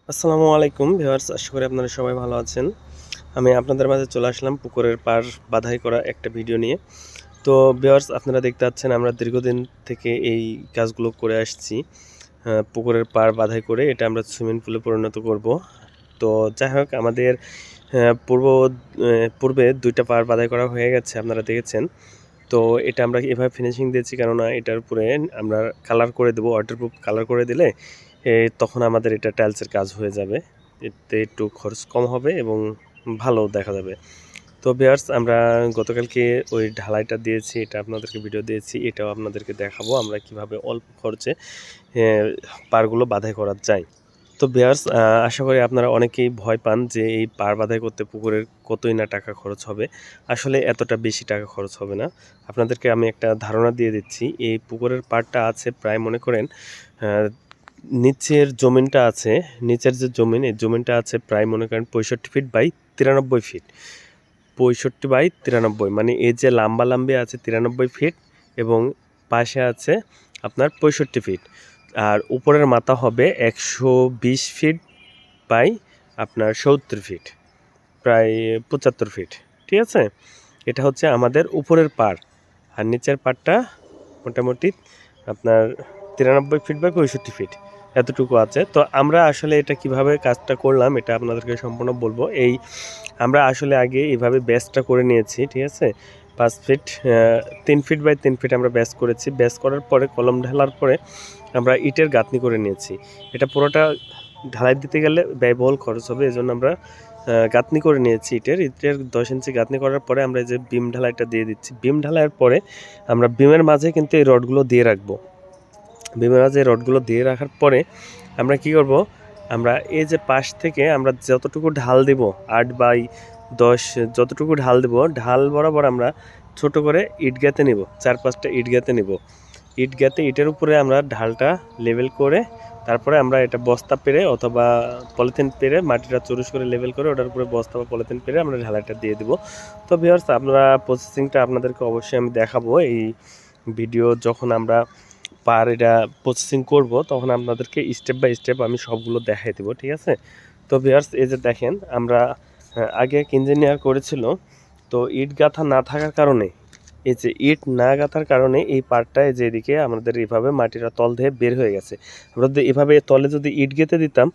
আসসালামু আলাইকুম ভিউয়ার্স, আশা করি আপনারা সবাই ভালো আছেন। আমি আপনাদের মাঝে চলে আসলাম পুকুরের পাড় বাঁধাই করা একটা ভিডিও নিয়ে। তো ভিউয়ার্স, আপনারা দেখতে পাচ্ছেন আমরা দীর্ঘদিন থেকে এই কাজগুলো করে আসছি। পুকুরের পাড় বাঁধাই করে এটা আমরা সুইমিং পুলে পরিণত করব। তো যাই হোক, আমাদের পূর্বে 2টা পাড় বাঁধাই করা হয়ে গেছে, আপনারা দেখেছেন। তো এটা আমরা এভাবে ফিনিশিং দিয়েছি, কেননা এটার উপরে আমরা কালার করে দেবো, ওয়াটারপ্রুফ কালার করে দিলে তখন আমাদের এটা টাইলসের কাজ হয়ে যাবে। এতে একটু খরচ কম হবে এবং ভালো দেখা যাবে। তো ভিউয়ার্স, আমরা গতকালকে ওই ঢালাইটা দিয়েছি, এটা আপনাদেরকে ভিডিও দিয়েছি, এটাও আপনাদেরকে দেখাবো আমরা কিভাবে অল্প খরচে পাড়গুলো বাঁধাই করা যায়। তো ভিউয়ার্স, আশা করি আপনারা অনেকেই ভয় পান যে এই পাড় বাঁধাই করতে পুকুরের কতই না টাকা খরচ হবে। আসলে এতটা বেশি টাকা খরচ হবে না। আপনাদেরকে আমি একটা ধারণা দিয়ে দিচ্ছি। এই পুকুরের পাড়টা আছে প্রায়, মনে করেন, নিচের জমিনটা আছে, নিচের যে জমিন, এই জমিনটা আছে প্রায় মনে করেন 65 ফিট বাই 93 ফিট। 65 বাই 93, মানে এই যে লাম্বি আছে 93 ফিট এবং পাশে আছে আপনার 65 ফিট। আর উপরের মাথা হবে 120 ফিট বাই আপনার 70 ফিট, প্রায় 75 ফিট। ঠিক আছে, এটা হচ্ছে আমাদের উপরের পাড়। আর নিচের পাড়টা মোটামুটি আপনার 93 ফিট বাই 65 ফিট, এতটুকু আছে। তো আমরা আসলে এটা কিভাবে কাজটা করলাম এটা আপনাদেরকে সম্পূর্ণ বলবো। আমরা আসলে আগে এইভাবে ব্যাসটা করে নিয়েছি, ঠিক আছে। 5 ফিট 3 ফিট বাই 3 ফিট আমরা ব্যাস করেছি। ব্যাস করার পরে কলম ঢালার পরে আমরা ইটের গাঁথনি করে নিয়েছি। এটা পুরোটা ঢালাই দিতে গেলে ব্যয়বহুল খরচ হবে, এজন্য আমরা গাঁথনি করে নিয়েছি। ইটের 10 ইঞ্চি গাঁথনি করার পরে আমরা যে বিম ঢালাইটা দিয়ে দিচ্ছি। বিম ঢালাইয়ের পরে আমরা বিমের মাঝে কিন্তু এই রডগুলো দিয়ে রাখবো। বিমের মাঝে রডগুলো দিয়ে রাখার পরে আমরা কি করব, আমরা এই যে পাশ থেকে আমরা যতটুকু ঢাল দেব, 8 বাই 10 যতটুকু ঢাল দেব, ঢাল বরাবর আমরা ছোট করে ইট গাঁথে নেব, 4-5টা ইট গাঁথে নেব। ইট গাঁথে ইটের উপরে আমরা ঢালটা লেভেল করে তারপরে আমরা এটা বস্তা পেরে অথবা পলিথিন পেরে মাটিটা চুরুস করে লেভেল করে ওটার উপরে বস্তা বা পলিথিন পেরে আমরা ঢালাইটা দিয়ে দেবো। তো ভিউয়ার্স, আপনারা প্রসেসিংটা আপনাদেরকে অবশ্যই আমি দেখাবো। এই ভিডিও যখন আমরা এটা প্রসেসিং করব তখন আপনাদেরকে স্টেপ বাই স্টেপ আমি সবগুলো দেখাই দেবো, ঠিক আছে। তো ভিউয়ার্স, এই যে দেখেন, আমরা আগে এক ইঞ্জিনিয়ার করেছিল, তো ইট গাঁথা না থাকার কারণে, এই যে ইট না গাঁথার কারণে এই পার্টটায় যেদিকে আমাদের এইভাবে মাটিটা তল দিয়ে বের হয়ে গেছে। আমরা যদি এভাবে তলে যদি ইট গেঁথে দিতাম,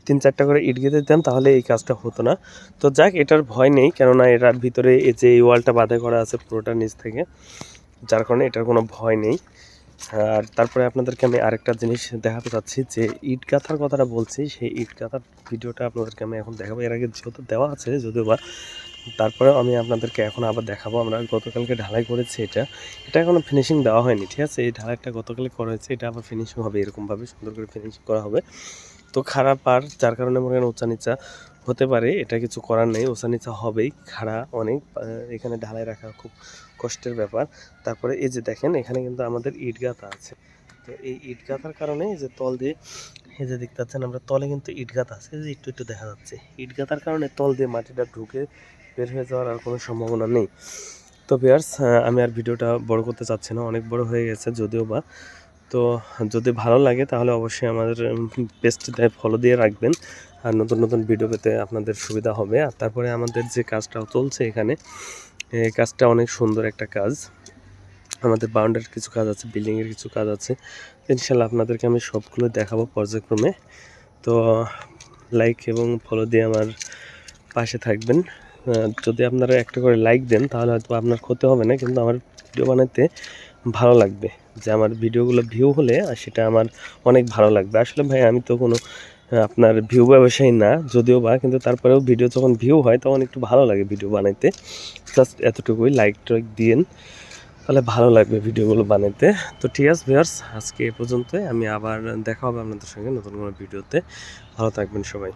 3-4টা করে ইট গেঁথে দিতাম, তাহলে এই কাজটা হতো না। তো যাক, এটার ভয় নেই, কেননা এটার ভিতরে এই যে এই ওয়ালটা বাঁধাই করা আছে পুরোটা নিচ থেকে, যার কারণে এটার কোনো ভয় নেই। আর তারপরে আপনাদেরকে আমি আরেকটা জিনিস দেখাতে চাচ্ছি, যে ইট গাঁথার কথাটা বলছি, সেই ইট গাঁথার ভিডিওটা আপনাদেরকে আমি এখন দেখাবো। এর আগে যেহেতু দেওয়া আছে যদিও বা, তারপরে আমি আপনাদেরকে এখন আবার দেখাবো। আমরা গতকালকে ঢালাই করেছি, এটা এখনও ফিনিশিং দেওয়া হয়নি, ঠিক আছে। এই ঢালাইটা গতকালকে করা হয়েছে, এটা আবার ফিনিশিং হবে, এরকমভাবে সুন্দর করে ফিনিশিং করা হবে। তো খারাপ আর যার কারণে মনে করেন উঁচা নিচা হতে পারে, এটা কিছু করার নেই, উঁচা নিচা হবেই। খাড়া অনেক, এখানে ঢালাই রাখা খুব কষ্টের ব্যাপার। তারপরে এই যে দেখেন, এখানে কিন্তু আমাদের ইট গাঁথা আছে। তো এই ইট গাঁথার কারণে এই যে তল দিয়ে, এই যে দেখতে পাচ্ছেন আমরা তলে কিন্তু ইট গাঁথা আছে, যে একটু একটু দেখা যাচ্ছে। ইট গাঁথার কারণে তল দিয়ে মাটিটা ঢুকে বের হয়ে যাওয়ার আর কোনো সম্ভাবনা নেই। তো ভিউয়ার্স, আমি আর ভিডিওটা বড় করতে চাচ্ছি না, অনেক বড় হয়ে গেছে যদিও বা। তো যদি ভালো লাগে তাহলে অবশ্যই আমাদের পেজটিতে ফলো দিয়ে রাখবেন, আর নতুন নতুন ভিডিও পেতে আপনাদের সুবিধা হবে। আর তারপরে আমাদের যে কাজটা চলছে এখানে, এই কাজটা অনেক সুন্দর একটা কাজ। আমাদের বাউন্ডারির কিছু কাজ আছে, বিল্ডিংয়ের কিছু কাজ আছে, ইনশাল্লাহ আপনাদেরকে আমি সবগুলো দেখাবো পর্যায়ক্রমে। তো লাইক এবং ফলো দিয়ে আমার পাশে থাকবেন। যদি আপনারা একটা করে লাইক দেন তাহলে হয়তো আপনার ক্ষতি হবে না, কিন্তু আমার ভিডিও বানাতে ভালো লাগবে। যে আমার ভিডিওগুলো ভিউ হলে সেটা আমার অনেক ভালো লাগবে। আসলে ভাই, আমি তো কোনো আপনার ভিউ ব্যবসায়ী না যদিও বা, কিন্তু তারপরেও ভিডিও যখন ভিউ হয় তখন একটু ভালো লাগে ভিডিও বানাইতে। জাস্ট এতটুকুই, লাইক টাইক দিন, তাহলে ভালো লাগবে ভিডিওগুলো বানাইতে। তো ঠিক আছে ভিউয়ার্স, আজকে এ পর্যন্তই। আমি আবার দেখা হবে আপনাদের সঙ্গে নতুন কোনো ভিডিওতে। ভালো থাকবেন সবাই।